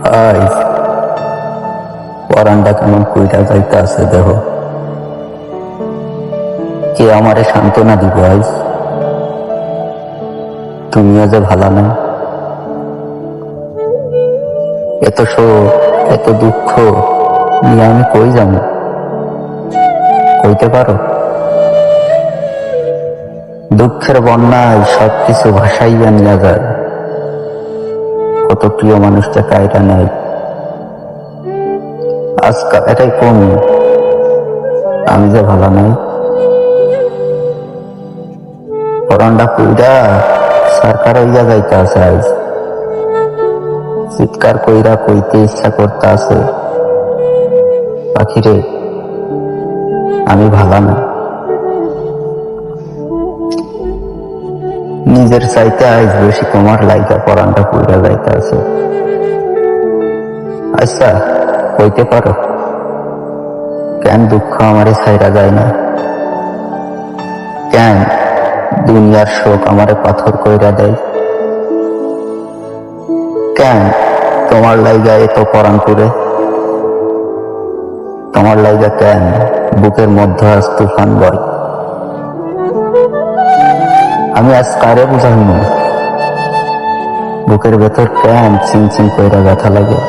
আইস পরানটা কেমন কইরা যাইতে আছে দেহ। কে আমারে সান্ত্বনা দিব আইস? তুমিও যে ভালো না। এত শোক এত দুঃখ নিয়ে আমি কই যাব? কইতে পারো? দুঃখের বন্যায় সবকিছু ভাসাইয়া নিয়ে যায়। কত প্রিয় মানুষটা কায়রা নেয়। আজকাল এটাই কমি আমি যে ভালো নাই। পরানটা কইরা সরকার হইয়া যাইতে আছে আজ। চিৎকার কইরা কইতে ইচ্ছা করতে আছে, পাখিরে আমি ভালো না। নিজের চাইতে আজ বেশি তোমার লাইগা পরানটা কইরা যাইতে আছে। আচ্ছা কইতে পারো কেন দুঃখ আমারে ছাইরা যায় না? কেন দুনিয়ার শোক আমারে পাথর কইরা দেয়? কেন তোমার লাইগা এত পরাণ করে? তোমার লাইগা কেন বুকের মধ্যে আজ তুফান বয়? আমি আজ কারে বুঝাইনি বুকের ভেতর কেন চিনচিন কইরা ব্যথা লাগে?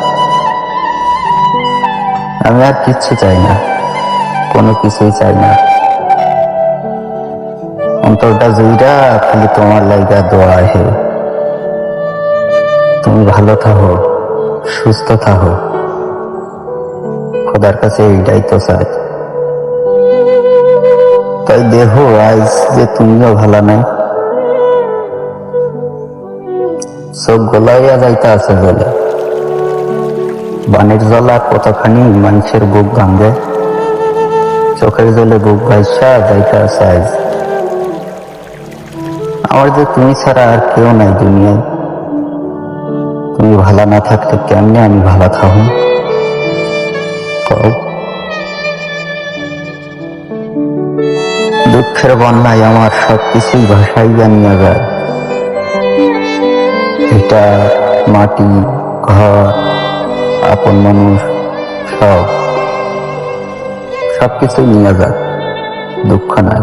আমি আর কিচ্ছু চাই না, কোনো কিছুই চাই না। অন্তরটা জুইরা খালি তোমার লাইগা দোয়া হে। তুমি ভালো থাকো, সুস্থ থাকো, খোদার কাছে এইটাই তো চাই। তাই দেহ আজ যে তুমিও ভালো নাই। চোখ গোলাইয়া যাইতে আছে জলে। বানের জলা কতখানি মানুষের বুক ভাঙ্গে। চোখের জলে বুক ভাইসা যাইতে আছে আজ। আমার যে তুমি ছাড়া আর কেউ নাই দুনিয়ায়। তুমি ভালো না থাকলে কেমনে আমি ভালো থাকব? দুঃখের বন্যায় আমার সবকিছুই ভাসাইয়া নিয়ে যায়। এটা মাটি, ঘর, আপন মানুষ, সবকিছু নিয়ে যাক, দুঃখ নাই।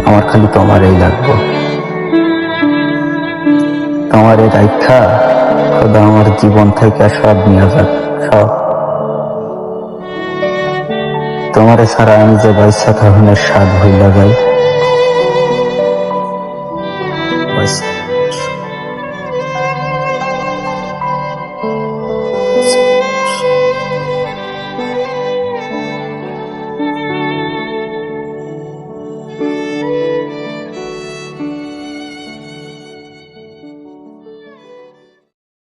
আমার খালি তোমারই লাগবে। তোমার এই রাইখা খোদা আমার জীবন থেকে সব নিয়ে যাক, সব। তোমারে ছাড়া আমি যে বাইসা থাকনের স্বাদ হইলা যাই।